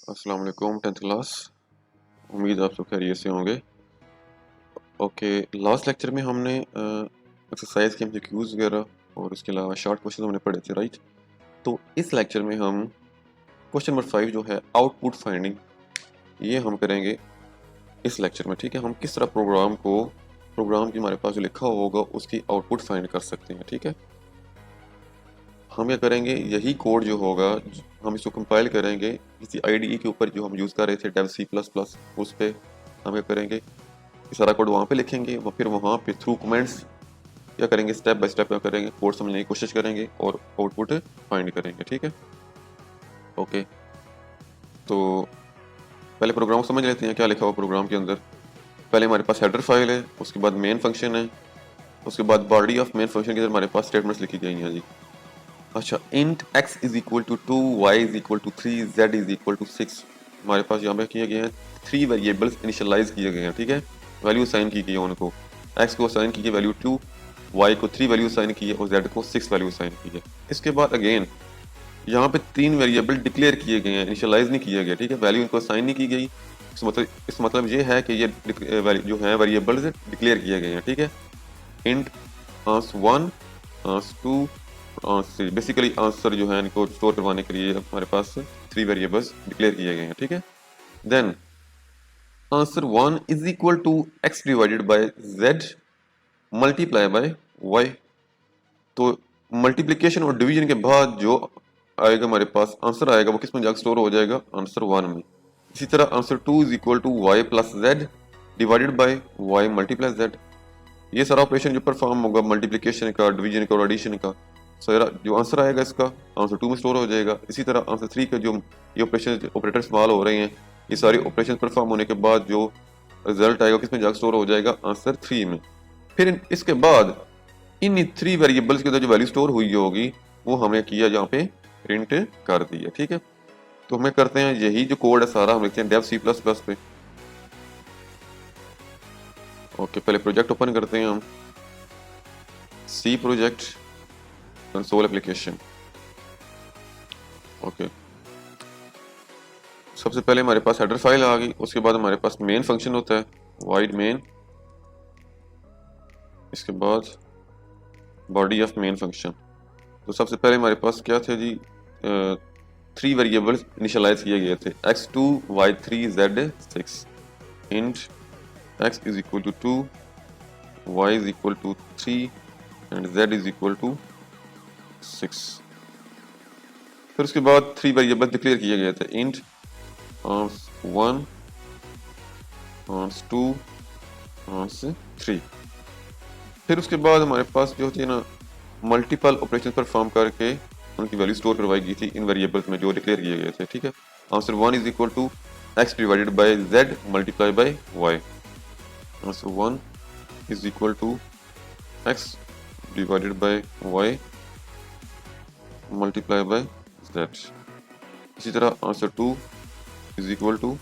अस्सलाम वालेकुम 10th class. उम्मीद आप सब खैरियत से होंगे। ओके, लास्ट लेक्चर में हमने एक्सरसाइज के एमसीक्यूज वगैरह और उसके अलावा शॉर्ट क्वेश्चन हमने पढ़े थे, राइट। तो इस लेक्चर में हम क्वेश्चन नंबर 5 जो है आउटपुट फाइंडिंग, ये हम करेंगे इस लेक्चर में। ठीक है, हम किस तरह प्रोग्राम की हमारे पास जो लिखा होगा उसकी आउटपुट फाइंड कर सकते हैं। ठीक है, हम क्या करेंगे, यही कोड जो होगा हम इसको कंपाइल करेंगे किसी आईडीई के ऊपर जो हम यूज़ कर रहे थे डेव C++, उस पर हम क्या करेंगे, सारा कोड वहाँ पे लिखेंगे, फिर वहाँ पे थ्रू कमेंट्स क्या करेंगे, स्टेप बाय स्टेप क्या करेंगे, कोड समझने की कोशिश करेंगे और आउटपुट फाइंड करेंगे। ठीक है, ओके। तो पहले प्रोग्राम समझ लेते हैं क्या लिखा हुआ प्रोग्राम के अंदर। पहले हमारे पास हेडर फाइल है, उसके बाद मेन फंक्शन है, उसके बाद बॉडी ऑफ मेन फंक्शन के अंदर हमारे पास स्टेटमेंट्स लिखी गई हैं जी। अच्छा, इंट x is equal to 2, y is equal to 3, z is equal to 6, हमारे पास यहाँ पे किए गए हैं 3 वेरिएबल्स इनिशियलाइज किए गए हैं। ठीक है, वैल्यू असाइन की गई है उनको, x को असाइन की है वैल्यू 2, y को 3 वैल्यू असाइन की है और z को 6 वैल्यू असाइन की है। इसके बाद अगेन यहाँ पे 3 वेरिएबल डिक्लेयर किए गए हैं, इनिशियलाइज नहीं किया गया। ठीक है, वैल्यू इनको असाइन नहीं की गई। इस मतलब ये है कि ये जो है वेरिएबल्स डिक्लेयर किए गए हैं। ठीक है, int ans1 ans2 basically answer जो है इनको स्टोर करवाने के लिए हमारे पास 3 वेरिएबल्स डिक्लेयर किए गए हैं। ठीक है, then answer 1 is equal to x divided by z multiply by y। तो मल्टीप्लिकेशन और डिवीजन के बाद जो आएगा हमारे पास आंसर आएगा वो किस में जाकर स्टोर हो जाएगा, आंसर 1 में। इसी तरह answer 2 is equal to y plus z divided by y multiply z। ये सारा ऑपरेशन जो परफॉर्म होगा मल्टीप्लिकेशन का, डिवीजन का और एडिशन का, सारा जो आंसर आएगा इसका आंसर 2 में स्टोर हो जाएगा। इसी तरह आंसर 3 का जो ये ऑपरेटर इस्तेमाल हो रहे हैं, ये सारे ऑपरेशन परफॉर्म होने के बाद जो रिजल्ट आएगा किस में जाकर स्टोर हो जाएगा, आंसर 3 में। फिर इसके बाद इन 3 वेरिएबल्स के अंदर जो वैल्यू स्टोर हुई होगी वो हमने किया यहाँ पे प्रिंट कर दिया। ठीक है, तो हमें करते हैं यही जो कोड है सारा हम लिखते हैं डेव C++ पे। ओके, पहले प्रोजेक्ट ओपन करते हैं हम, सी प्रोजेक्ट कंसोल एप्लीकेशन। ओके, सबसे पहले हमारे पास हेडर फाइल आ गई, उसके बाद हमारे पास मेन फंक्शन होता है वाइड मेन, इसके बाद बॉडी ऑफ मेन फंक्शन। तो सबसे पहले हमारे पास क्या थे जी, 3 वेरिएबल्स इनिशियलाइज किए गए थे x2 y3 z6 int x is equal to 2, y is equal to 3 and z is equal to 6। फिर उसके बाद 3 वेरिएबल डिक्लेयर किए गए थे इंट ans1 ans2 ans3। फिर उसके बाद हमारे पास जो थी ना मल्टीपल ऑपरेशन परफॉर्म करके उनकी वैल्यू स्टोर करवाई गई थी इन वेरिएबल्स में जो डिक्लेयर किए गए थे। ठीक है, answer 1 is equal to x divided by z multiply by y। Answer 1 is equal to x divided by y multiply by z। इसी तरह answer 2 is equal to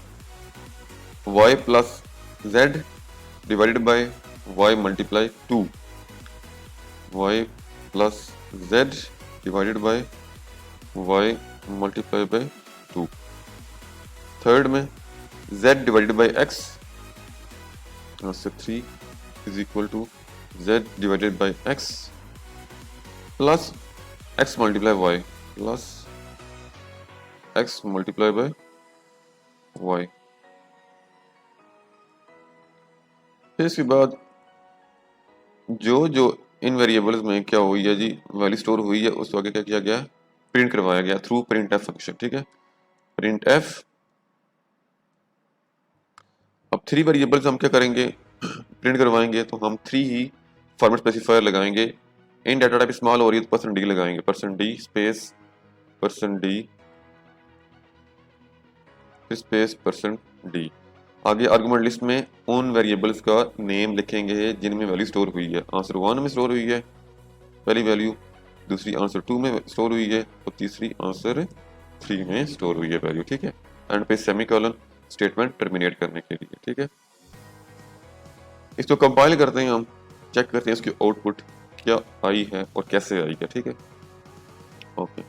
y plus z divided by y multiply 2, y plus z divided by y multiply by 2। Third में z divided by x, answer 3 is equal to z divided by x plus x multiply y plus x multiply by y। फिर इसके बाद जो जो इन variables में क्या हुई है जी, वैल्यू स्टोर हुई है, उसको आगे क्या किया गया, प्रिंट करवाया गया थ्रू प्रिंट एफ फंक्शन। ठीक है, प्रिंट एफ। अब 3 वेरिएबल्स हम क्या करेंगे, प्रिंट करवाएंगे, तो हम 3 ही फॉर्मेट स्पेसिफायर लगाएंगे। इन डाटा टाइप स्मॉल हो रही है तो %d लगाएंगे, %d space %d space %d। आगे आर्गुमेंट लिस्ट में उन वेरिएबल्स का नेम लिखेंगे जिनमें वैल्यू स्टोर हुई है। आंसर 1 में स्टोर हुई है पहली वैल्यू, दूसरी आंसर 2 में स्टोर हुई है और तीसरी आंसर 3 में स्टोर हुई है वैल्यू। ठीक है, एंड पे सेमीकोलन स्टेटमेंट टर्मिनेट करने के लिए। ठीक है, इसको कंपाइल करते हैं, हम चेक करते हैं इसकी आउटपुट क्या आई है और कैसे आई है। ठीक है, ओके,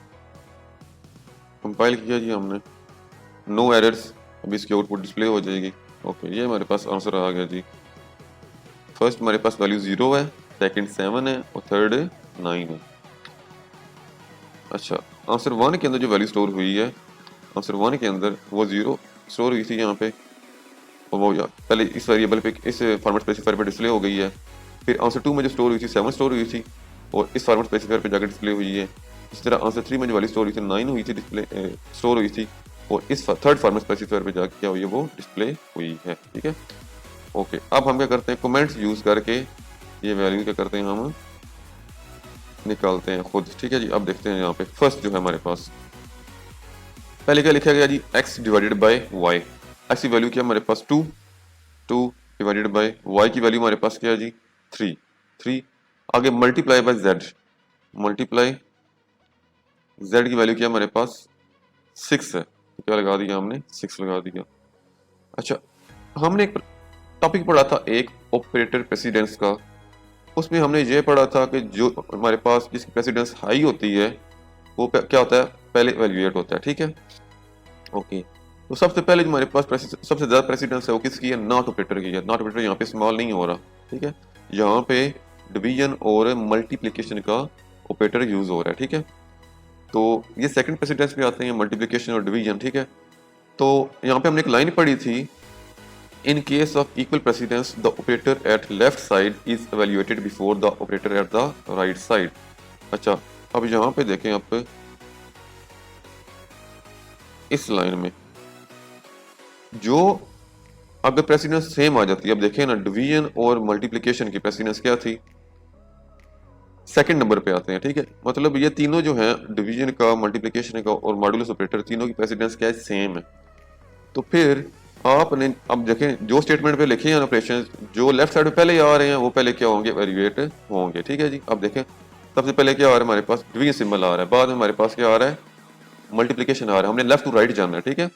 कंपाइल किया जी हमने, नो एरर्स, अभी इसकी आउटपुट डिस्प्ले हो जाएगी। ओके, ये हमारे पास आंसर आ गया जी। फर्स्ट हमारे पास वैल्यू 0 है, सेकंड 7 है और थर्ड 9 है। अच्छा, आंसर 1 के अंदर जो वैल्यू स्टोर हुई है, आंसर 1 के अंदर वो 0 स्टोर हुई थी यहाँ पे, और वो यार पहले इस वेरिएबल पे, इस फॉर्मेट स्पेसिफायर पे डिस्प्ले हो गई है। फिर आंसर 2 में जो स्टोर हुई थी 7 स्टोर हुई थी और इस फॉर्मेट स्पेसिफायर पे जाकर डिस्प्ले हुई है। इस तरह आंसर 3 में जो वैल्यू स्टोर हुई थी 9 हुई थी, डिस्प्ले स्टोर हुई थी, और इस थर्ड फॉर्मेट स्पेसिफायर पे जाकर क्या हुई है, वो डिस्प्ले हुई है। ठीक है, ओके। अब हम क्या करते हैं, कमेंट्स यूज करके ये वैल्यू क्या करते हैं, हम निकालते हैं खुद। ठीक है जी, अब देखते हैं यहाँ पे फर्स्ट जो है हमारे पास, पहले क्या लिखा गया जी, x divided by y। x की वैल्यू क्या हमारे पास 2 डिवाइडेड बाय y की वैल्यू हमारे पास क्या है जी 3। आगे multiply by z, multiply z की वैल्यू क्या हमारे पास 6 है, तो क्या लगा दिया हमने, 6 लगा दिया। अच्छा, हमने एक टॉपिक पढ़ा था एक ऑपरेटर प्रेसिडेंस का, उसमें हमने ये पढ़ा था कि जो हमारे पास जिसकी प्रेसिडेंस हाई होती है वो क्या होता है, पहले इवैल्यूएट होता है। ठीक है, ओके। तो सबसे पहले जो हमारे पास सबसे ज्यादा प्रेसिडेंस है वो किसकी है, नॉट ऑपरेटर की है। नॉट ऑपरेटर यहाँ पे इस्तेमाल नहीं हो रहा। ठीक है, यहाँ पे डिवीजन और मल्टीप्लिकेशन का ऑपरेटर यूज हो रहा है। ठीक है, तो ये सेकंड प्रेसिडेंस पे आते हैं मल्टीप्लिकेशन और डिवीजन। ठीक है, तो यहाँ पे हमने एक लाइन पढ़ी थी, in case of equal precedence the operator at left side is evaluated before the operator at the right side. अच्छा, अब यहाँ पे देखें आप, इस लाइन में जो अगर प्रेसिडेंस सेम आ जाती है, अब देखें ना, डिवीजन और मल्टीप्लिकेशन की प्रेसिडेंस क्या थी, सेकंड नंबर पे आते हैं। ठीक है, मतलब ये तीनों जो हैं, डिवीजन का, मल्टीप्लिकेशन का और मॉडुलस ऑपरेटर, तीनों की प्रेसिडेंस क्या है, सेम है। तो फिर आपने अब देखें जो स्टेटमेंट पे लिखे हैं ऑपरेशन, जो लेफ्ट साइड पे पहले आ रहे हैं वो पहले क्या होंगे, इवैल्यूएट होंगे। ठीक है जी, अब देखें सबसे पहले क्या आ रहा है, हमारे पास डिवीजन सिंबल आ रहा है, बाद में हमारे पास क्या आ रहा है, मल्टीप्लिकेशन आ रहा है। हमने लेफ्ट टू राइट जाना है। ठीक है,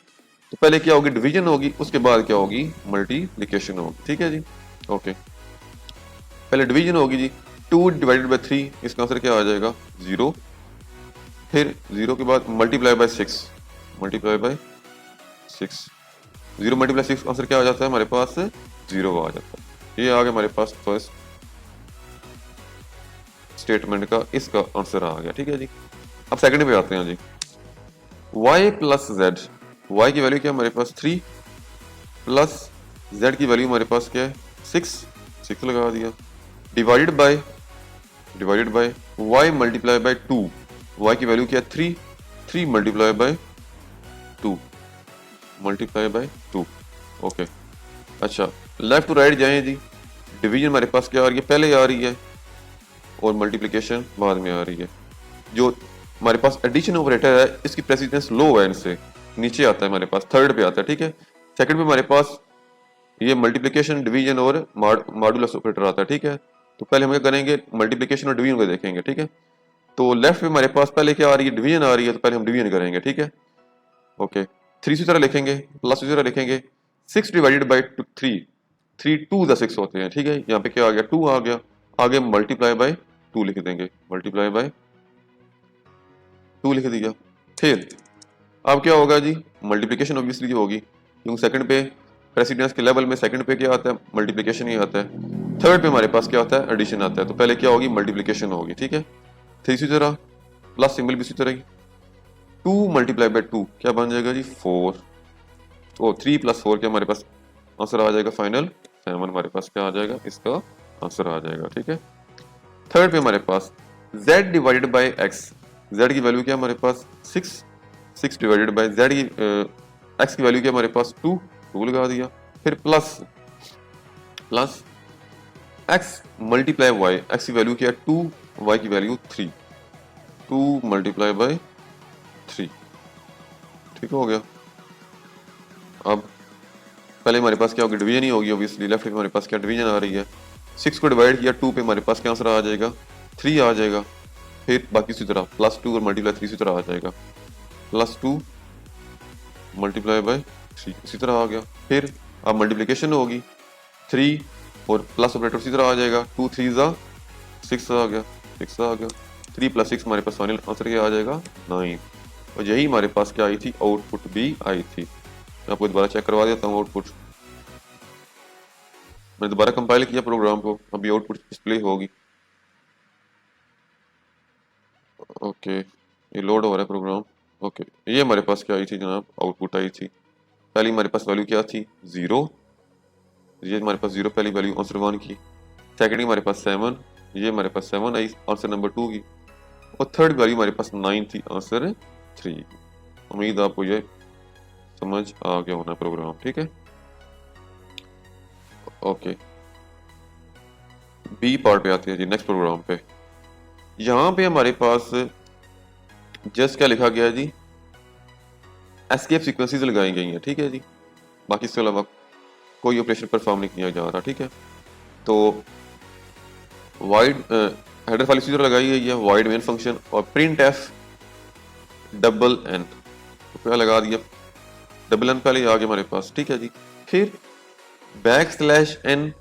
तो पहले क्या होगी, डिवीजन होगी, उसके बाद क्या होगी, मल्टीप्लिकेशन होगी। ठीक है जी, ओके। पहले डिवीजन होगी जी, 2 डिवाइडेड बाय 3, इसका आंसर क्या आ जाएगा, 0। फिर 0 के बाद multiply by 6, multiply by 6, 0 multiply 6 answer क्या आ जाता है हमारे पास, 0 आ जाता है। ये आ गया हमारे पास फर्स्ट स्टेटमेंट का इसका आंसर आ गया। ठीक है जी, अब सेकंड पे आते हैं जी, y प्लस z, y की वैल्यू क्या हमारे पास 3 प्लस z की वैल्यू हमारे पास क्या है 6 लगा दिया, divided by y multiply by 2, y की वैल्यू क्या है 3 multiply by 2, multiply by 2। Okay, अच्छा लेफ्ट टू राइट जाएं जी, डिवीजन हमारे पास क्या आ रही है, पहले आ रही है, और मल्टीप्लिकेशन बाद में आ रही है। जो हमारे पास एडिशन ऑपरेटर है इसकी प्रेसिडेंस लो है, इनसे नीचे आता है, हमारे पास थर्ड पे आता है। ठीक है, सेकंड पे हमारे पास ये मल्टीप्लिकेशन, डिवीजन और मॉडुलस ऑपरेटर आता है। ठीक है, तो पहले हम क्या करेंगे, मल्टीप्लिकेशन और डिवीजन को देखेंगे। ठीक है, तो लेफ्ट पे हमारे पास पहले क्या आ रही है, डिवीजन आ रही है, तो पहले हम डिवीजन करेंगे। ठीक है, ओके, 3 इसी तरह लिखेंगे, प्लस इसी तरह लिखेंगे, 6 डिवाइडेड बाई 3 2 द 6 होते हैं। ठीक है, यहाँ पे क्या आ गया, 2 आ गया, आगे मल्टीप्लाई बाय 2 लिख देंगे, मल्टीप्लाई बाय 2 लिख दिया। फिर अब क्या होगा जी, मल्टीप्लिकेशन ऑब्वियसली होगी, क्योंकि सेकंड पे प्रेसिडेंस के लेवल में सेकंड पे क्या आता है, मल्टीप्लिकेशन ही आता है। थर्ड पे हमारे पास क्या आता है, एडिशन आता है, तो पहले क्या होगी, मल्टीप्लिकेशन होगी। ठीक है, फिर इसी तरह प्लस सिंबल भी इसी तरह ही, 2 मल्टीप्लाई बाय 2 क्या बन जाएगा जी 4, तो 3 प्लस 4 क्या हमारे पास आंसर आ जाएगा फाइनल 7, हमारे पास क्या आ जाएगा, इसका आंसर आ जाएगा। ठीक है, थर्ड पे हमारे पास z divided by x, z की वैल्यू क्या हमारे पास 6 डिवाइडेड बाय z की x की वैल्यू क्या हमारे पास 2 लगा दिया, फिर plus x multiply y, x की वैल्यू क्या है 2, y की वैल्यू 2 मल्टीप्लाई बाय 3। ठीक हो गया। अब पहले हमारे पास क्या होगी, डिवीजन ही होगी ऑब्वियसली, लेफ्ट में हमारे पास क्या डिवीजन आ रही है, 6 को डिवाइड किया 2 पे हमारे पास क्या आंसर आ जाएगा 3 आ जाएगा, फिर बाकी इसी तरह प्लस 2 और मल्टीप्लाई 3 इसी तरह आ जाएगा, प्लस 2 मल्टीप्लाई बाय 3 इसी तरह आ गया। फिर अब मल्टीप्लिकेशन होगी 3 और प्लस ऑपरेटर इसी तरह आ जाएगा, 2 3 जा 6 आ गया, 6 आ गया, 3 प्लस 6 हमारे पास फाइनल आंसर क्या आ जाएगा 9, और यही हमारे पास क्या आई थी, आउटपुट भी आई थी। मैं आपको दोबारा चेक करवा देता हूँ आउटपुट। मैंने दोबारा कंपाइल किया प्रोग्राम को, अभी आउटपुट डिस्प्ले होगी। ओके, ये लोड हो रहा है प्रोग्राम। ओके, ये हमारे पास क्या आई थी जनाब, आउटपुट आई थी। पहली हमारे पास वैल्यू क्या थी, 0। ये हमारे पास 0 पहली वैल्यू आंसर 1 की। सेकंड हमारे पास 7, ये हमारे पास 7 आई आंसर नंबर 2 की। और थर्ड वैल्यू हमारे पास 9 थी आंसर 3 की। उम्मीद आपको ये समझ आ गया होना प्रोग्राम, ठीक है। ओके, बी पार्ट पे आते हैं जी, नेक्स्ट प्रोग्राम पे। यहाँ पे हमारे पास जस्ट क्या लिखा गया है जी, एस्केप सीक्वेंसेस लगाई गई हैं, ठीक है जी। बाकी इसके अलावा कोई ऑपरेशन परफॉर्म नहीं किया जा रहा, ठीक है। तो वाइड हेडर फाइल इसी तरह लगाई गई है, वाइड मेन फंक्शन और प्रिंट एफ डबल एन, तो क्या लगा दिया, डबल एन पहले आ गया हमारे पास, ठीक है जी। फिर बैक स्लैश एन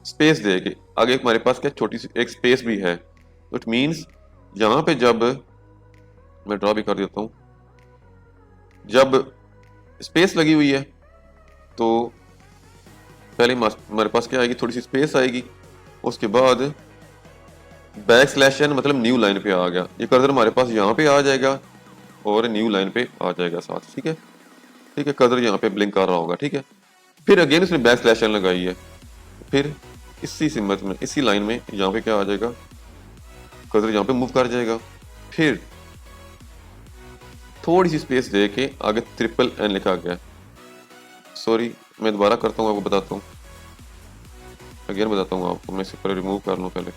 स्पेस दे के आगे हमारे पास क्या छोटी सी एक स्पेस भी है। तो इट मीन्स यहाँ पे जब मैं ड्रॉ भी कर देता हूँ, जब स्पेस लगी हुई है तो पहले हमारे पास क्या आएगी, थोड़ी सी स्पेस आएगी, उसके बाद बैक स्लैश एन मतलब न्यू लाइन पे आ गया, ये कर्सर हमारे पास यहाँ पे आ जाएगा और न्यू लाइन पे आ जाएगा साथ, ठीक है। ठीक है, कर्सर यहाँ पे ब्लिंक कर रहा होगा, ठीक है। फिर अगेन उसने बैक स्लैश एन लगाई है, फिर इसी सिमत में इसी लाइन में यहाँ पे क्या आ जाएगा, कर्सर यहाँ पे मूव कर जाएगा। फिर थोड़ी सी स्पेस दे के आगे ट्रिपल एन लिखा गया। सॉरी, मैं दोबारा करता हूँ, आपको बताता हूँ, अगेन बताता हूँ आपको। मैं इसे पहले रिमूव कर लूँ पहले।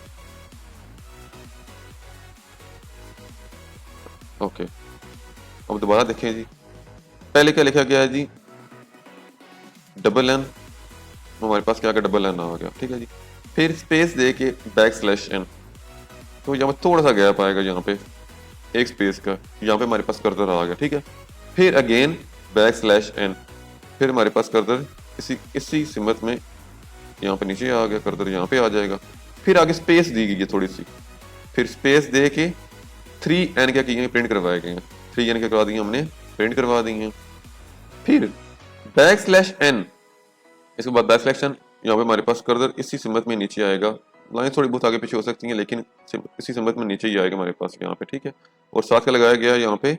ओके, अब दोबारा देखें जी, पहले क्या लिखा गया है जी, डबल एन, हमारे पास क्या आ गया, डबल एन आ गया, ठीक है जी। फिर स्पेस दे के बैक स्लैश एन, तो यहाँ पे थोड़ा सा गैप आएगा, यहाँ पे एक स्पेस का, यहाँ पे हमारे पास कर्सर आ गया, ठीक है। फिर अगेन बैक स्लैश एन, फिर हमारे पास कर्सर इसी सिमत में यहाँ पे नीचे आ गया, कर्सर यहाँ पे आ जाएगा। फिर आगे स्पेस दी गई है थोड़ी सी, फिर स्पेस दे के 3n क्या किए, प्रिंट करवाए गए हैं, 3n क्या करवा दिए हमने, प्रिंट करवा दी हैं। फिर बैक स्लैश एन, इसके बाद बैक स्लैश एन, यहाँ पे हमारे पास कर्सर इसी सिमत में नीचे आएगा। लाइन थोड़ी बहुत आगे पीछे हो सकती हैं लेकिन इसी सिमत में नीचे ही आएगा हमारे पास यहाँ पे, ठीक है। और साथ क्या लगाया गया यहाँ पे,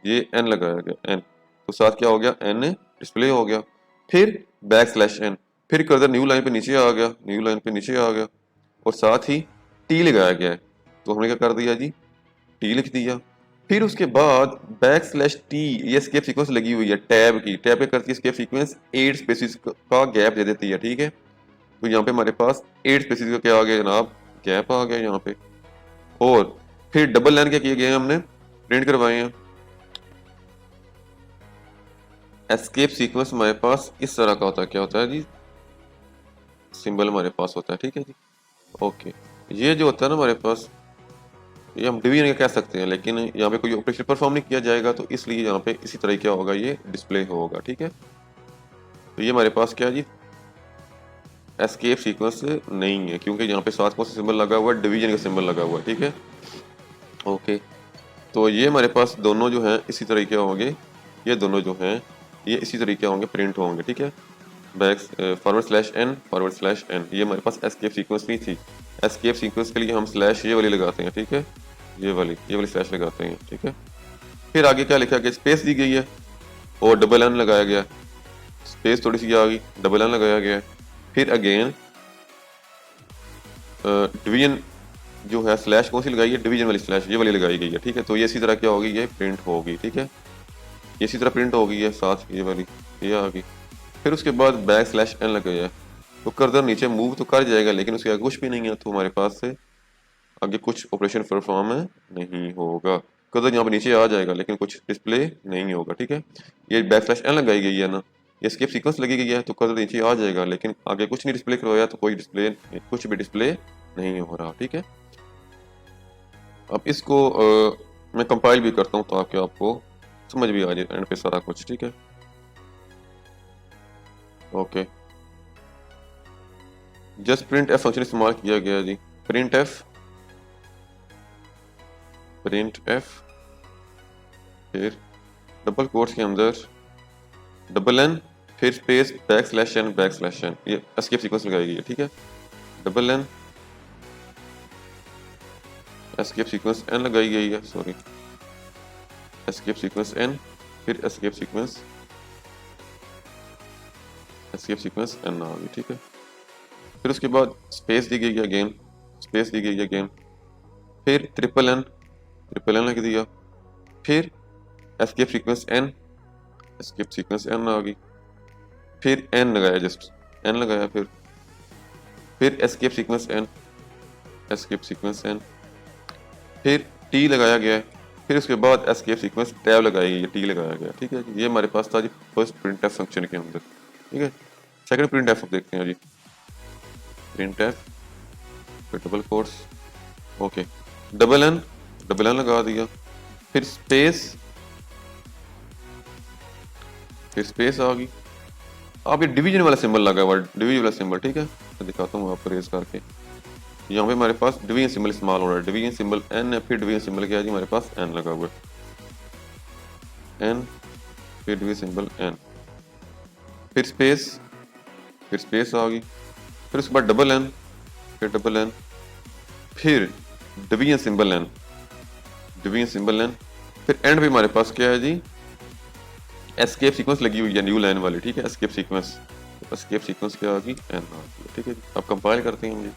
ये एन लगाया गया, एन, तो साथ क्या हो गया, एन डिस्प्ले हो गया। फिर बैक स्लैश एन, फिर कर्सर न्यू लाइन पे नीचे आ गया, न्यू लाइन पे नीचे आ गया, और साथ ही टी लगाया गया है, तो हमने क्या कर दिया जी, टी लिख दिया। फिर उसके बाद बैक स्लैश टी, ये स्केप सीक्वेंस लगी हुई है टैब की, टैब पे करती है स्केप सीक्वेंस 8 स्पेसिस का गैप दे देती है, ठीक है। तो यहाँ पे हमारे पास 8 स्पेसिस का क्या आ गया जनाब, गैप आ गया यहाँ पे। और फिर डबल लाइन क्या किए गए हैं, हमने प्रिंट करवाए हैं। एस्केप सीक्वेंस हमारे पास इस तरह का होता है, क्या होता है जी, सिंबल हमारे पास होता है, ठीक है जी। ओके, ये जो होता है ना हमारे पास, ये हम डिवीजन कह सकते हैं, लेकिन यहाँ पे कोई ऑपरेशन परफॉर्म नहीं किया जाएगा, तो इसलिए यहाँ पे इसी तरह क्या होगा, ये डिस्प्ले होगा, ठीक है। तो ये हमारे पास क्या जी, एस्केप सीक्वेंस नहीं है, क्योंकि यहाँ पे साथ कौन सा सिंबल लगा हुआ है, डिवीजन का सिंबल लगा हुआ है, ठीक है। ओके, तो ये हमारे पास दोनों जो हैं इसी तरीके होंगे, ये दोनों जो हैं ये इसी तरीके होंगे, प्रिंट होंगे, ठीक है। Back forward slash n, forward slash n, ये हमारे पास एस्केप सीक्वेंस नहीं थी। एस्केप सीक्वेंस के लिए हम स्लैश ये वाली लगाते हैं, ठीक है, ये वाली स्लैश लगाते हैं, ठीक है। फिर आगे क्या लिखा गया, स्पेस दी गई है और डबल एन लगाया गया, स्पेस थोड़ी सी आ गई, डबल एन लगाया गया। फिर अगेन डिवीजन जो है स्लैश कौन सी लगाई है, डिवीजन वाली स्लैश, ये वाली लगाई गई है, ठीक है। तो ये इसी तरह क्या होगी, ये प्रिंट होगी, ठीक है, ये इसी तरह प्रिंट होगी है, साथ ये वाली ये आ गई। फिर उसके बाद बैक स्लैश एन लगाया है, तो कर्सर नीचे मूव तो कर जाएगा, लेकिन उसके आगे कुछ भी नहीं है, तो हमारे पास से आगे कुछ ऑपरेशन परफॉर्म नहीं होगा। कर्सर यहाँ पे नीचे आ जाएगा लेकिन कुछ डिस्प्ले नहीं होगा, ठीक है। ये बैक स्लैश एन लगाई गई है ना, ये स्किप सीक्वेंस लगी गई है, तो कर्सर नीचे आ जाएगा लेकिन आगे कुछ नहीं डिस्प्ले करवाया, तो कोई डिस्प्ले कुछ भी डिस्प्ले नहीं हो रहा, ठीक है। अब इसको मैं कंपाइल भी करता हूँ ताकि आपको समझ भी आ जाए एंड पे सारा कुछ, ठीक है। Okay, just print f function इस्तेमाल किया गया जी, प्रिंट एफ, फिर डबल कोट्स के अंदर डबल एन फिर स्पेस बैक स्लैश एन, ये एस्केप सीक्वेंस लगाएगी ये, ठीक है। Double n escape sequence n लगाई गई है, सॉरी एस्केप सीक्वेंस एन, फिर एस्केप सीक्वेंस एन आ गई, ठीक है। फिर उसके बाद स्पेस दी गई है अगेन, स्पेस दी गई है अगेन, फिर ट्रिपल एन लिख दिया, फिर एस्केप सीक्वेंस एन आ गई, फिर एन लगाया, जस्ट एन लगाया, फिर एस्केप सीक्वेंस एन, फिर टी लगाया गया है, फिर उसके बाद एस्केप सीक्वेंस टैब लगाई गई, टी लगाया गया, ठीक है जी। ये हमारे पास था जी फर्स्ट प्रिंटफ फंक्शन के अंदर, ठीक है। सेकंड प्रिंटफ देखते हैं जी, प्रिंटफ फिर double quotes, okay, double n लगा दिया, फिर स्पेस आ गई। अब ये डिवीजन वाला सिंबल लगा हुआ, डिवीजन वाला सिंबल, ठीक है, मैं दिखाता हूँ आपको रेज करके। यहाँ पे हमारे पास डिवीजन सिंबल इस्तेमाल हो रहा है, डिवीजन सिंबल एन है, फिर डिवीजन सिंबल क्या है जी हमारे पास एन लगा हुआ है, एन फिर डिवीजन सिंबल एन, फिर स्पेस आ गई, फिर उसके बाद डबल एन, फिर डिवीजन सिंबल एन, फिर एंड पे हमारे पास क्या है जी एस्केप सीक्वेंस लगी हुई है न्यू लाइन वाली, ठीक है। एस्केप सीक्वेंस क्या आ गई एन आ गई, ठीक है जी। अब कंपाइल करते हैं हम जी,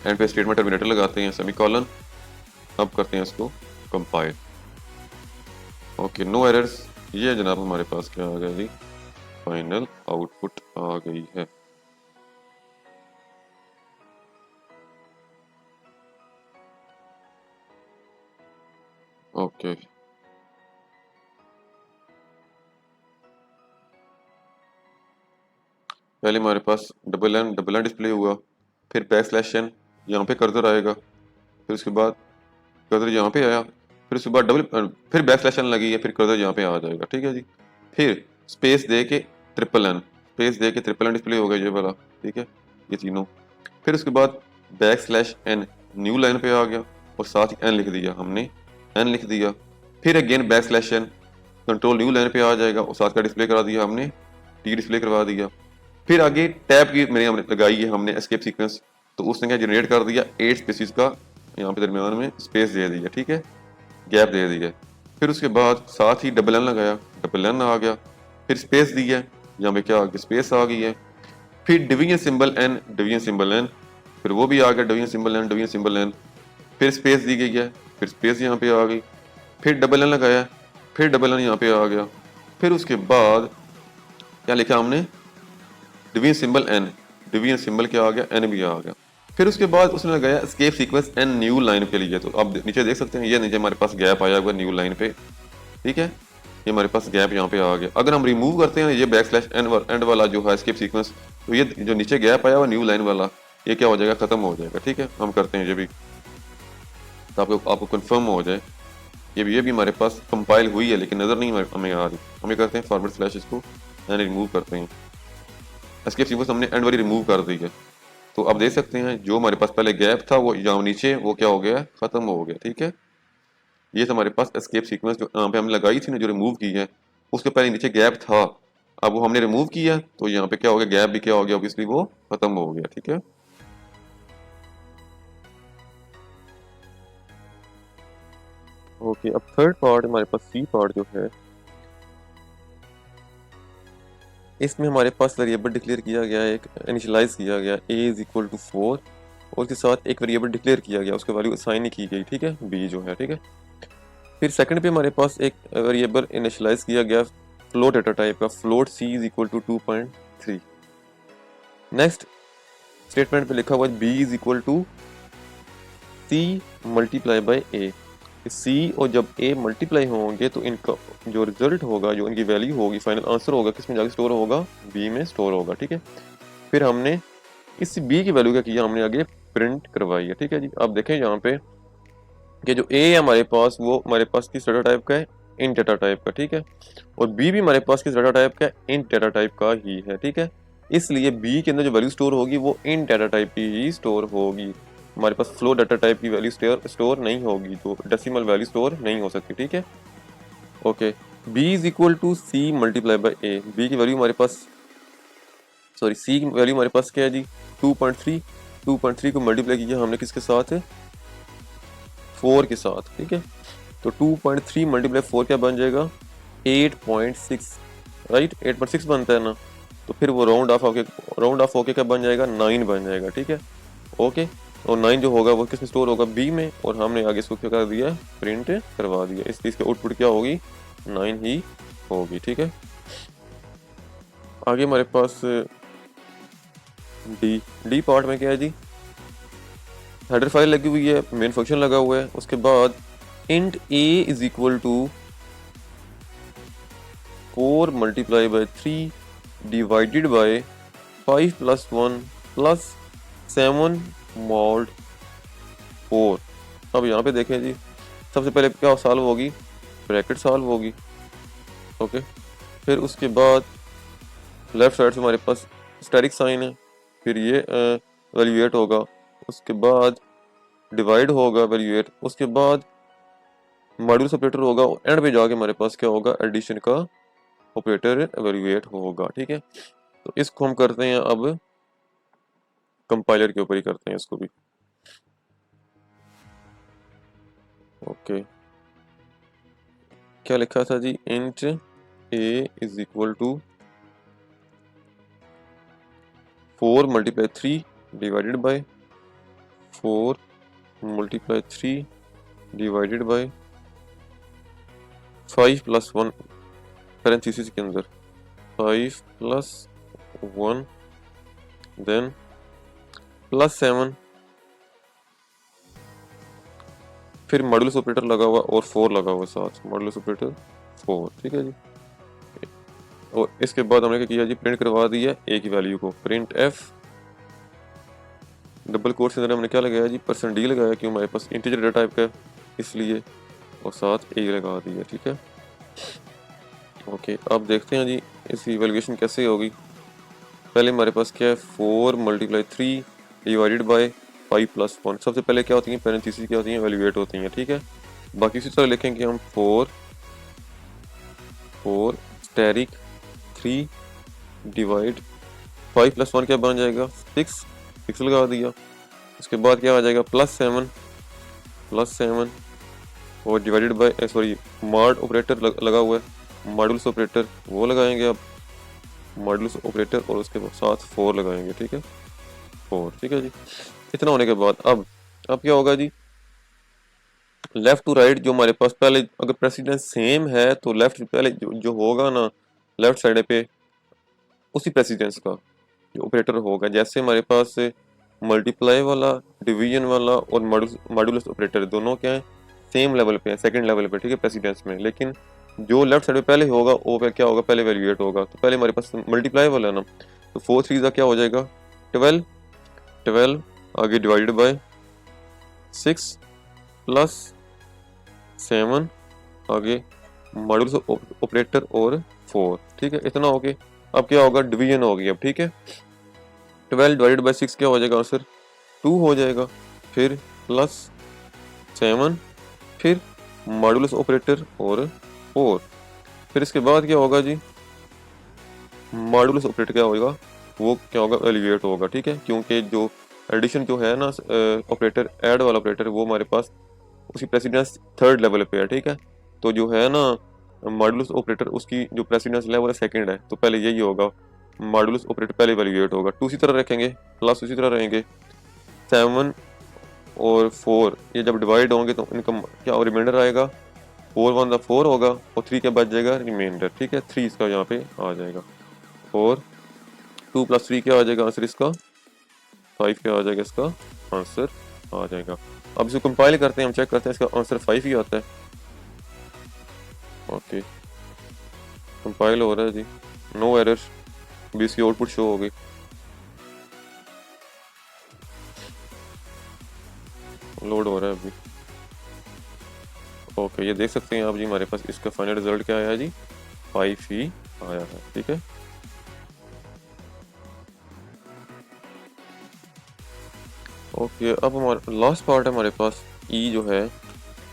एंड पे स्टेटमेंट टर्मिनेटर लगाते हैं, सेमीकोलन, अब करते हैं इसको कंपाइल, ओके, नो एरर्स। ये जनाब हमारे पास क्या आ गया जी, फाइनल आउटपुट आ गई है। ओके, पहले हमारे पास डबल एन डिस्प्ले हुआ, फिर बैक स्लैश एन, यहाँ पे कर्सर आएगा, फिर उसके बाद कर्सर यहाँ पे आया, फिर उसके बाद फिर बैक स्लैश एन लगी है, फिर कर्सर यहाँ पे आ जाएगा, ठीक है जी। फिर स्पेस दे के ट्रिपल एन डिस्प्ले हो गया ये वाला, ठीक है, ये तीनों। फिर उसके बाद back slash n new line पे आ गया और साथ ही एन लिख दिया हमने, फिर again back slash n control new line पे आ जाएगा और साथ का डिस्प्ले करा दिया हमने, टी डिस्प्ले करवा दिया। फिर आगे टैब की मैंने हमने लगाई है हमने एस्केप सीक्वेंस, तो उसने क्या जनरेट कर दिया 8 स्पेसिस का, यहाँ पे दरमियान में स्पेस दे दिया, ठीक है, गैप दे दिया। फिर उसके बाद साथ ही डबल एन लगाया, डबल एन आ गया, फिर स्पेस दी है, यहाँ पे क्या आ गया स्पेस आ गई है, फिर डिवीजन सिंबल एन, फिर वो भी आ गया डिवीजन सिंबल एन, फिर स्पेस दी गई है, फिर स्पेस यहाँ पे आ गई, फिर डबल एन लगाया, फिर डबल एन यहाँ पे आ गया, फिर उसके बाद क्या लिखा हमने डिवीजन सिंबल क्या आ गया एन भी आ गया। फिर उसके बाद उसने लगाया escape sequence n new line के लिए, तो आप नीचे देख सकते हैं ये नीचे हमारे पास गैप आया हुआ न्यू लाइन पे, ठीक है, ये हमारे पास गैप यहाँ पे आ गया। अगर हम रिमूव करते हैं ये बैक स्लैश एंड वाला जो है एस्केप सीक्वेंस, तो ये जो नीचे गैप आया हुआ न्यू लाइन वाला ये क्या हो जाएगा, खत्म हो जाएगा, ठीक है। हम करते हैं ये भी, तो आपको कन्फर्म हो जाए ये भी हमारे पास कंपाइल हुई है लेकिन नज़र नहीं हमें आ रही। हम ये करते हैं फॉरवर्ड स्लैश इसको एंड रिमूव करते हैं, एस्केप सीक्वेंस हमने एंड वाली रिमूव कर दी है, तो आप देख सकते हैं जो हमारे पास पहले गैप था वो यहाँ नीचे वो क्या हो गया, खत्म हो गया, ठीक है। ये हमारे पास एस्केप सीक्वेंस जो यहाँ पे हमने लगाई थी ना, जो रिमूव की है, उसके पहले नीचे गैप था, अब वो हमने रिमूव किया तो यहाँ पे क्या हो गया, गैप भी क्या हो गया, ऑब्वियसली वो खत्म हो गया, ठीक है। ओके, अब थर्ड पार्ट हमारे पास सी पार्ट जो है, इसमें हमारे पास वेरिएबल डिक्लेयर किया गया है, एक इनिशियलाइज किया गया a इज इक्वल टू 4 और उसके साथ एक वेरिएबल डिक्लेयर किया गया, उसके वैल्यू असाइन नहीं की गई, ठीक है, b जो है, ठीक है। फिर सेकंड पे हमारे पास एक वेरिएबल इनिशियलाइज किया गया फ्लोट डेटा टाइप का, float c is equal to 2.3। Next statement पे लिखा हुआ है b is equal to c multiply by a, c और जब a मल्टीप्लाई होंगे तो इनका जो रिजल्ट होगा, जो इनकी वैल्यू होगी, फाइनल आंसर होगा, किस में जाके स्टोर होगा, b में स्टोर होगा, ठीक है। फिर हमने इस b की वैल्यू क्या किया, हमने आगे प्रिंट करवाई है, ठीक है जी। अब देखें यहाँ पे कि जो a है हमारे पास वो हमारे पास किस डाटा टाइप का है, इंट डाटा टाइप का, ठीक है, और b भी हमारे पास किस डाटा टाइप का है, इंट डाटा टाइप का ही है, ठीक है। इसलिए b के अंदर जो वैल्यू स्टोर होगी वो इंट डाटा टाइप की ही स्टोर होगी, हमारे पास फ्लोट डाटा टाइप की वैल्यू स्टोर नहीं होगी, तो डेसिमल वैल्यू स्टोर नहीं हो सकती, ठीक है। Okay, b is equal to c multiply by a. B की वैल्यू हमारे पास, सॉरी सी की वैल्यू हमारे पास क्या है जी 2.3। 2.3 को मल्टीप्लाई किया हमने किसके साथ, 4 के साथ, ठीक है। तो 2.3 मल्टीप्लाई 4 क्या बन जाएगा 8.6, राइट 8.6 बनता है ना। तो फिर वो राउंड ऑफ होके क्या बन जाएगा 9 बन जाएगा, ठीक है ओके। और 9 जो होगा वो किसमें स्टोर होगा बी में, और हमने आगे इसको क्या कर दिया प्रिंट करवा दिया, इसलिए इसकी आउटपुट क्या होगी 9 ही होगी, ठीक है। आगे हमारे पास डी पार्ट में क्या है जी, हेडर फाइल लगी हुई है, मेन फंक्शन लगा हुआ है, उसके बाद int a is equal to 4 multiply by 3 divided by 5 plus 1 plus 7 mod 4। अब यहाँ पे देखें जी, सबसे पहले क्या सॉल्व होगी, ब्रैकेट सॉल्व होगी, ओके। फिर उसके बाद लेफ्ट साइड से हमारे पास स्टेरिक साइन है, फिर ये वैल्यूएट होगा, उसके बाद डिवाइड होगा वैल्यूएट, उसके बाद मॉड्यूलस ऑपरेटर होगा, एंड पे जाके हमारे पास क्या होगा एडिशन का ऑपरेटर एवेल्युएट होगा, ठीक है। तो इसको हम करते हैं अब कंपाइलर के ऊपर ही करते हैं इसको भी, ओके। क्या लिखा था जी, int a is equal to 4 multiply 3 divided by 4 multiply 3 divided by 5 plus 1 parenthesis के अंदर 5 प्लस 1 देन प्लस 7, फिर मॉड्यूलस ऑपरेटर लगा हुआ और 4 लगा हुआ साथ, मॉड्यूलस ऑपरेटर 4, ठीक है जी। और इसके बाद हमने क्या किया जी, प्रिंट करवा दिया ए की वैल्यू को, प्रिंट एफ डबल कोट्स के अंदर हमने क्या लगाया जी %d लगाया, क्यों हमारे पास इंटीजर डेटा टाइप का इसलिए, और साथ ए लगा दिया, ठीक है ओके। अब देखते हैं जी इसकी इवैल्यूएशन कैसे होगी। पहले हमारे पास क्या है 4 मल्टीप्लाई 3 डिवाइडेड बाय 5 प्लस 1, सबसे पहले क्या होती है पैरेंथेसिस क्या होती है एवेल्युएट होती हैं, ठीक है। बाकी इसी तरह लिखेंगे हम 4 स्टेरिक 3 डिवाइड 5 प्लस 1 क्या बन जाएगा 6 लगा दिया, उसके बाद क्या आ जाएगा प्लस 7 और divided by sorry mod operator लगा हुआ है, मॉड्यूलस ऑपरेटर वो लगाएंगे अब, मॉड्यूलस ऑपरेटर और उसके साथ 4 लगाएंगे, ठीक है 4, ठीक है जी। इतना होने के बाद अब क्या होगा जी, लेफ्ट टू राइट जो हमारे पास पहले अगर प्रेसिडेंस सेम है तो लेफ्ट पहले जो होगा ना लेफ्ट साइड पे उसी प्रेसिडेंस का जो ऑपरेटर होगा, जैसे हमारे पास मल्टीप्लाई वाला डिवीजन वाला और मॉड्यूलस ऑपरेटर दोनों क्या है सेम लेवल पे है, सेकंड लेवल पे, ठीक है प्रेसिडेंस में। लेकिन जो लेफ्ट साइड पे पहले होगा वो क्या होगा पहले वैल्यूएट होगा, तो पहले हमारे पास मल्टीप्लाई वाला है ना, तो 4 3 का क्या हो जाएगा 12 आगे डिवाइडेड बाय 6 प्लस 7 आगे मॉड्यूलस ऑपरेटर और 4, ठीक है इतना हो गया। अब क्या होगा डिवीजन हो गई अब, ठीक है 12 डिवाइडेड बाय 6 क्या हो जाएगा आंसर 2 हो जाएगा, फिर प्लस 7 फिर मॉड्यूलस ऑपरेटर और 4, फिर इसके बाद क्या होगा जी मॉड्यूलस ऑपरेटर क्या होगा वो क्या होगा एलिवेट होगा, ठीक है क्योंकि जो एडिशन जो है ना ऑपरेटर ऐड वाला ऑपरेटर वो हमारे पास उसकी प्रेसिडेंस थर्ड लेवल पे है, ठीक है। तो जो है ना मॉड्यूलस ऑपरेटर उसकी जो प्रेसिडेंस लेवल है सेकंड है, तो पहले यही होगा मॉड्यूलस ऑपरेटर पहले वैल्यूएट होगा, 2 उसी तरह रखेंगे प्लस उसी तरह रहेंगे 7 और 4 ये जब डिवाइड होंगे तो इनका क्या रिमाइंडर आएगा 4 1 4 होगा और 3 क्या बच जाएगा रिमाइंडर, ठीक है 3 इसका यहाँ पे आ जाएगा, और 2 प्लस 3 क्या आ जाएगा आंसर इसका 5 क्या आ जाएगा इसका आंसर आ जाएगा। अब इसको कंपाइल करते हैं, हम चेक करते हैं इसका आंसर 5 ही आता है, ओके कंपाइल हो रहा है जी नो एरर, भी इसकी आउटपुट शो हो गई, लोड हो रहा है अभी, ओके ये देख सकते हैं आप जी हमारे पास इसका फाइनल रिजल्ट क्या आया है जी 5 ही आया है, ठीक है। ओके अब हमारा लास्ट पार्ट है हमारे पास ई जो है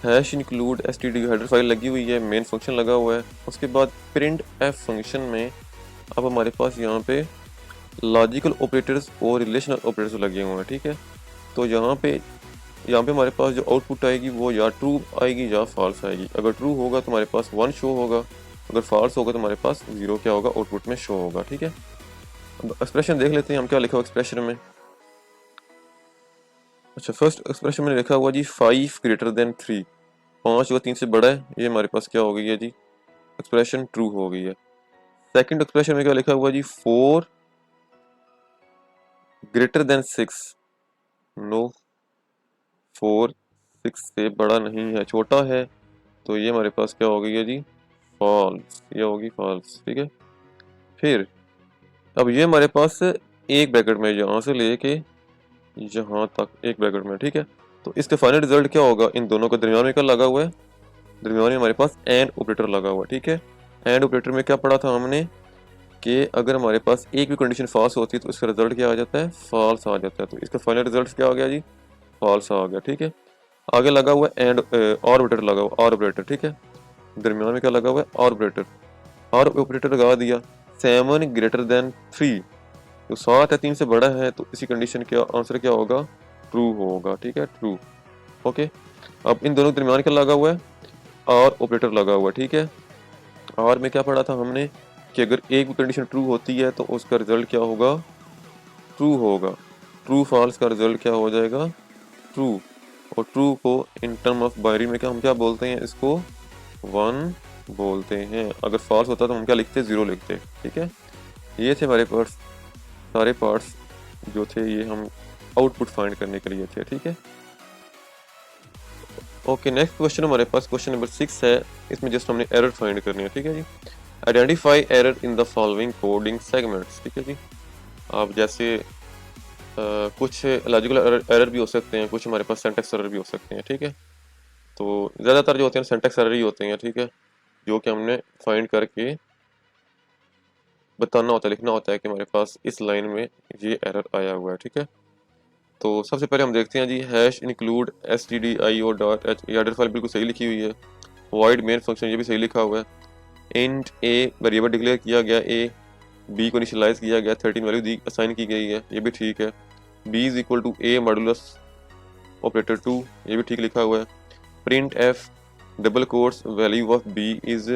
hash include std header file लगी हुई है, मेन फंक्शन लगा हुआ है। उसके बाद प्रिंट एफ फंक्शन में अब हमारे पास यहाँ पे लॉजिकल ऑपरेटर्स और रिलेशनल ऑपरेटर्स लगे हुए हैं, ठीक है। तो यहाँ पे हमारे पास जो आउटपुट आएगी वो या ट्रू आएगी या फॉल्स आएगी। अगर ट्रू होगा तो हमारे पास 1 शो होगा, अगर फॉल्स होगा तो हमारे पास 0 क्या होगा, आउटपुट में शो होगा, ठीक है। अब एक्सप्रेशन देख लेते हैं हम क्या लिखा हुआ एक्सप्रेशन में। अच्छा, फर्स्ट एक्सप्रेशन में लिखा हुआ जी 5 ग्रेटर देन 3, 5 जो 3 से बड़ा है, ये हमारे पास क्या हो गई है जी, एक्सप्रेशन ट्रू हो गई है। सेकंड एक्सप्रेशन में क्या लिखा हुआ जी 4 ग्रेटर देन 6, नो, 4 6 से बड़ा नहीं है, छोटा है, तो ये हमारे पास क्या हो गई है जी, फॉल्स, ये होगी फॉल्स, ठीक है। फिर अब ये हमारे पास एक ब्रैकेट में यहाँ से लेके यहाँ तक एक ब्रैकेट में, ठीक है। तो इसका फाइनल रिजल्ट क्या होगा, इन दोनों के दरमियान में क्या लगा हुआ है, दरमियान में हमारे पास एंड ऑपरेटर लगा हुआ है, ठीक है। एंड ऑपरेटर में क्या पढ़ा था हमने कि अगर हमारे पास एक भी कंडीशन फॉल्स होती है तो इसका रिजल्ट क्या आ जाता है, फॉल्स आ जाता है। तो इसका फाइनल रिजल्ट क्या आ गया जी, फॉल्स आ गया, ठीक है। आगे लगा हुआ है एंड और ऑपरेटर लगा हुआ, और ऑपरेटर, ठीक है। दरमियान में क्या लगा हुआ है, और ऑपरेटर, और ऑपरेटर लगा दिया। 7 ग्रेटर देन 3, तो 7 है 3 से बड़ा है, तो इसी कंडीशन का आंसर क्या होगा, ट्रू होगा, ठीक है, ट्रू, ओके। अब इन दोनों के दरमियान क्या लगा हुआ है, और ऑपरेटर लगा हुआ है, ठीक है। और में क्या पढ़ा था हमने कि अगर एक भी कंडीशन ट्रू होती है तो उसका रिजल्ट क्या होगा, ट्रू होगा। ट्रू फॉल्स का रिजल्ट क्या हो जाएगा, ट्रू। और ट्रू को इन टर्म ऑफ बाइनरी में क्या हम क्या बोलते हैं, इसको 1 बोलते हैं। अगर फॉल्स होता तो हम क्या लिखते, 0 लिखते, ठीक है। ये थे हमारे पास सारे पार्ट्स जो थे, ये हम आउटपुट फाइंड करने के लिए थे, ठीक है। ओके, नेक्स्ट क्वेश्चन हमारे पास क्वेश्चन नंबर 6 है। इसमें जस्ट हमने एरर फाइंड करनी है, ठीक है जी। Identify error in the following coding segments, ठीक है जी। आप जैसे कुछ लॉजिकल एरर भी हो सकते हैं, कुछ हमारे पास सिंटैक्स एरर भी हो सकते हैं, ठीक है। तो ज़्यादातर जो होते हैं सिंटैक्स एरर ही होते हैं, ठीक है, जो कि हमने फाइंड करके बताना होता है, लिखना होता है कि हमारे पास इस लाइन में ये एरर आया हुआ है, ठीक है। तो सबसे पहले हम देखते हैं जी, hash include stdio dot h, header file बिल्कुल सही लिखी हुई है। वॉइड मेन फंक्शन ये भी सही लिखा हुआ है। इंट ए वेरिएबल डिक्लेयर किया गया, ए बी को इनिशियलाइज किया गया, 13 वैल्यू दी असाइन की गई है, ये भी ठीक है। B is equal to a modulus operator 2, ये भी ठीक लिखा हुआ है। Print f double quotes value of b is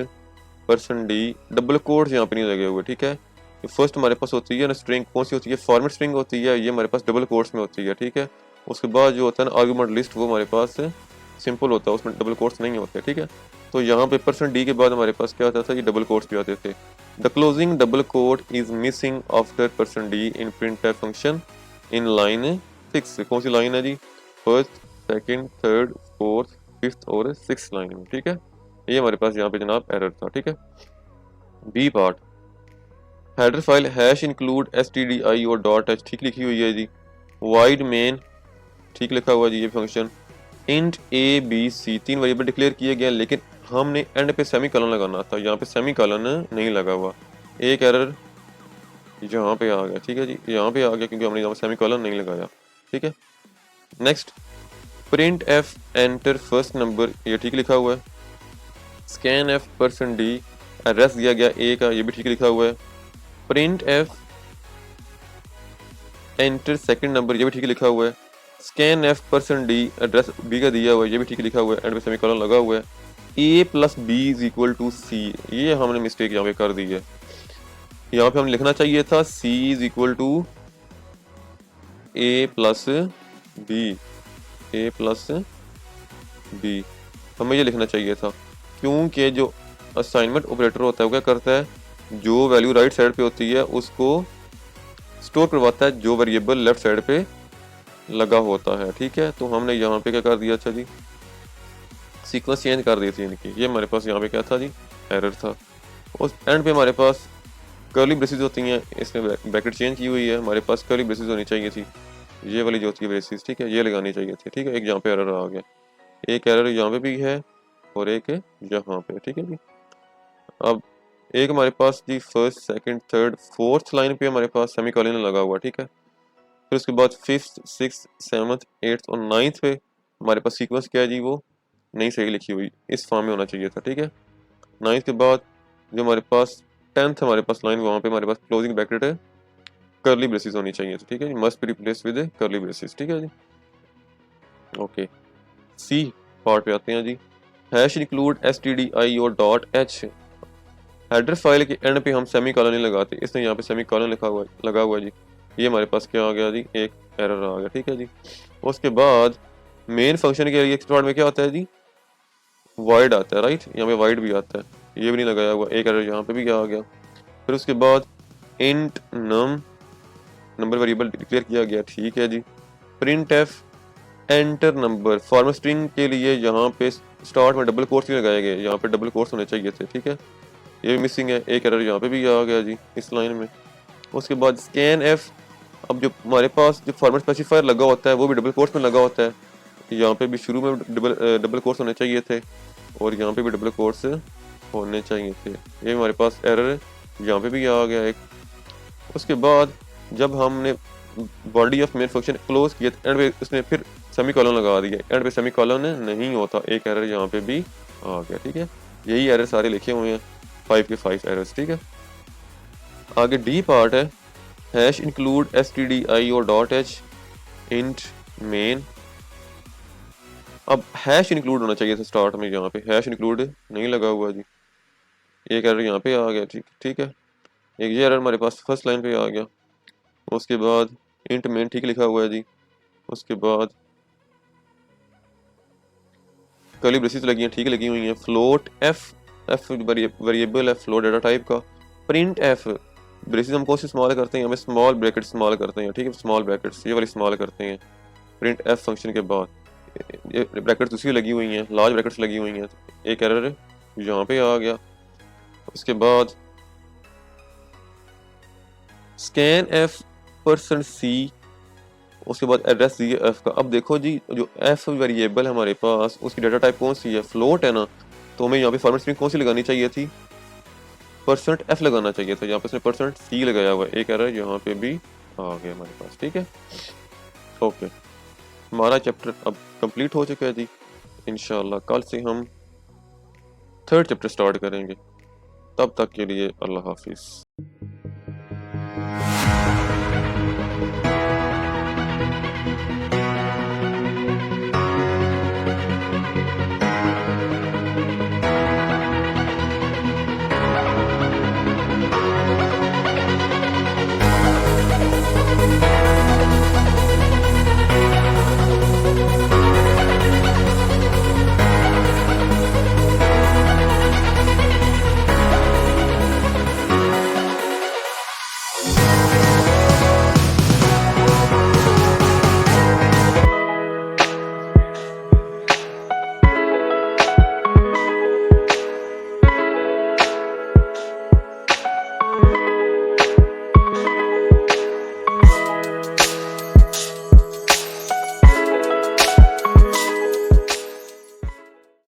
percent d, double quotes यहाँ पे नहीं लगे हुए, ठीक है। फर्स्ट हमारे पास होती है ना स्ट्रिंग, कौन सी होती है, फॉर्मेट स्ट्रिंग होती है, ये हमारे पास डबल कोट्स में होती है, ठीक है। उसके बाद जो होता है ना आर्गुमेंट लिस्ट, वो हमारे पास सिंपल होता है, उसमें डबल कोट्स नहीं होते, ठीक है। तो यहाँ पे परसेंट डी के बाद हमारे पास क्या आता था, ये डबल कोट्स भी आते थे। The closing double quote is missing after percent d in print function in line 6, कौन सी लाइन है जी, first, second, third, fourth, fifth और 6th लाइन में, ठीक है। ये हमारे पास यहाँ पे जनाब एरर था, ठीक है। B part, header file hash include stdio dot h, ठीक लिखी हुई है जी। वाइड मेन ठीक लिखा हुआ जी, ये function. Int a b c, 3 variable declare किए गए, लेकिन हमने एंड पे सेमी कॉलन लगाना था, यहाँ पे सेमी कॉलन नहीं लगा हुआ, एक एरर यहाँ पे आ गया, ठीक है जी, यहाँ पे आ गया क्योंकि हमने यहाँ सेमी कॉलन नहीं लगाया, ठीक है। Next, print f enter first number, ये ठीक लिखा हुआ है। Scan f percent d, address दिया गया ए का, ये भी ठीक लिखा हुआ है। Print f enter second number, ये भी ठीक लिखा हुआ है। Scan f percent d, address b का दिया हुआ है, ये भी ठीक लिखा हुआ है, एंड में सेमीकोलन लगा हुआ है। A plus b is equal to c, ये हमने मिस्टेक यहाँ पे कर दी है, यहाँ पे हमें लिखना चाहिए था c is equal to a plus b, a plus b, हमें ये लिखना चाहिए था, क्योंकि जो असाइनमेंट ऑपरेटर होता है वो क्या करता है, जो वैल्यू राइट साइड पे होती है उसको स्टोर करवाता है जो वेरिएबल लेफ्ट साइड पे लगा होता है, ठीक है। तो हमने यहाँ पे क्या कर दिया, अच्छा जी, सीक्वेंस चेंज कर दी थी इनकी, ये हमारे पास यहाँ पे क्या था जी, एरर था। उस एंड पे हमारे पास कर्ली ब्रेसेस होती हैं, इसमें ब्रैकेट चेंज की हुई है, हमारे पास कर्ली ब्रेसेस होनी चाहिए थी, ये वाली जो होती है ब्रेसेस, ठीक है, ये लगानी चाहिए थी, ठीक है। एक यहाँ पे एरर आ गया, एक एरर यहाँ पे भी है और एक यहाँ पे, ठीक है जी। अब एक हमारे पास जी first, second, third, fourth line पे हमारे पास सेमीकोलन लगा हुआ, ठीक है। फिर उसके बाद 5th, 6th, 7th, 8th और 9th पे हमारे पास सीक्वेंस क्या है जी, वो नहीं सही लिखी हुई, इस फॉर्म में होना चाहिए था, ठीक है। 9th के बाद जो हमारे पास 10th हमारे पास लाइन, वहाँ पे हमारे पास क्लोजिंग ब्रैकेट है, कर्ली ब्रेसेस होनी चाहिए थी, ठीक है जी। Must be replace with curly braces, ठीक है जी। ओके, सी पार्ट पे आते हैं जी। Hash include stdio dot h, header file के एंड पे हम सेमी कॉलन नहीं लगाते, इसने यहाँ पे सेमी कॉलन लिखा हुआ लगा हुआ है जी। ये हमारे पास क्या आ गया जी, एक एरर आ गया, ठीक है जी। उसके बाद मेन फंक्शन के लिए एक्सप्लॉइट में क्या आता है जी, वाइड आता है, राइट। यहाँ पे वाइड भी आता है, ये भी नहीं लगाया हुआ, एक एरर यहाँ पे भी आ गया। फिर उसके बाद int num, number variable declare किया गया, ठीक है जी। Print f enter number, format string के लिए यहाँ पे स्टार्ट में डबल कोट्स नहीं लगाए गए, यहाँ पे डबल कोट्स होने चाहिए थे, ठीक है। ये भी मिसिंग है, एक एरर यहाँ पे भी आ गया जी इस लाइन में। उसके बाद स्कैन एफ, अब जो हमारे पास जो फॉर्मेट स्पेसिफायर लगा होता है वो भी डबल कोट्स में लगा होता है, यहाँ पे भी शुरू में डबल कोट्स होने चाहिए थे और यहाँ पे भी डबल कोट्स होने चाहिए थे। ये हमारे पास एरर यहाँ पे भी आ गया एक। उसके बाद जब हमने body of main function close किया एंड पे उसने फिर सेमी कॉलन लगा दिया, एंड पे सेमी कॉलन नहीं होता, एक एरर यहाँ पे भी आ गया, ठीक है। यही एरर सारे लिखे हुए हैं, 5 के 5 एरर्स, ठीक है। आगे डी पार्ट है, hash include stdio dot H int main. अब हैश इंक्लूड होना चाहिए था स्टार्ट में, यहाँ पे हैश इंक्लूड नहीं लगा हुआ जी, एक एरर यहाँ पे आ गया, ठीक ठीक है। एक ये एरर हमारे पास फर्स्ट लाइन पे आ गया। उसके बाद इंट मेन ठीक लिखा हुआ है जी। उसके बाद कर्ली ब्रेसेस लगी हैं, ठीक लगी हुई हैं। फ्लोट एफ वेरिएबल है फ्लोट डाटा टाइप का। प्रिंट एफ, ब्रेसेस हम कौन सी इस्तेमाल करते हैं, हमें स्मॉल ब्रैकेट इस्तेमाल करते हैं, ठीक है, स्मॉल ब्रैकेट्स ये वाली इस्तेमाल करते हैं प्रिंट एफ फंक्शन के बाद। ये ब्रैकेट्स दूसरी लगी हुई हैं, लार्ज ब्रैकेट्स लगी हुई हैं, एक एरर यहाँ पे आ गया। उसके बाद स्कैन एफ परसेंट सी, उसके बाद एड्रेस दिए एफ का। अब देखो जी, जो एफ वेरिएबल है हमारे पास, उसकी डाटा टाइप कौन सी है, फ्लोट है ना, तो हमें यहाँ पे फॉर्मेट स्ट्रिंग कौन सी लगानी चाहिए थी, परसेंट एफ लगाना चाहिए था, यहाँ पे उसने परसेंट सी लगाया हुआ है, एक एरर यहाँ पे भी आ गया हमारे पास, ठीक है। ओके, हमारा चैप्टर अब कंप्लीट हो चुका है जी। इंशाल्लाह कल से हम 3rd चैप्टर स्टार्ट करेंगे, तब तक के लिए अल्लाह हाफिज़।